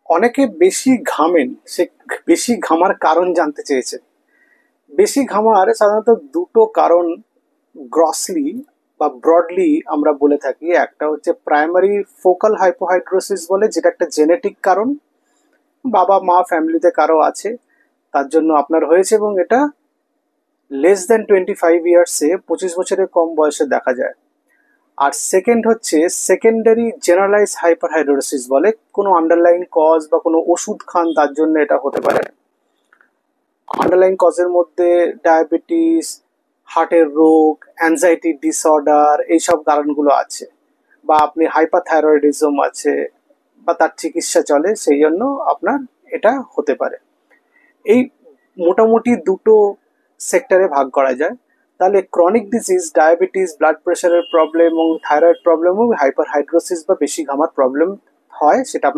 অনেকে বেশি ঘামেন, সে বেশি ঘামার কারণ জানতে চেয়েছে। বেশি ঘামার সাধারণত দুটো কারণ গ্রসলি বা ব্রডলি আমরা বলে থাকি। একটা হচ্ছে প্রাইমারি ফোকাল হাইপোহাইড্রোসিস বলে, যেটা একটা জেনেটিক কারণ, বাবা মা ফ্যামিলিতে কারো আছে, তার জন্য আপনার হয়েছে, এবং এটা লেস দেন 25 ইয়ার্সে, 25 বছরের কম বয়সে দেখা যায়। আর সেকেন্ড হচ্ছে সেকেন্ডারি জেনারেলাইজ হাইপারহাইড্রোসিস বলে, কোনো আন্ডারলাইন কজ বা কোনো ওষুধ খান তার জন্য এটা হতে পারে। আন্ডারলাইন কজের মধ্যে ডায়াবেটিস, হার্টের রোগ, অ্যাংজাইটি ডিসঅর্ডার, এইসব কারণগুলো আছে, বা আপনি হাইপারথাইরয়েডিজম আছে বা তার চিকিৎসা চলে, সেই জন্য আপনার এটা হতে পারে। এই মোটামুটি দুটো সেক্টরে ভাগ করা যায়। তাহলে ক্রনিক ডিজিজ, ডায়াবেটিস, ব্লাড প্রেশারের প্রবলেম এবং থাইরয়েড প্রবলেমও হাইপারহাইড্রোসিস বা বেশি ঘামার প্রবলেম হয়, সেটা আপনার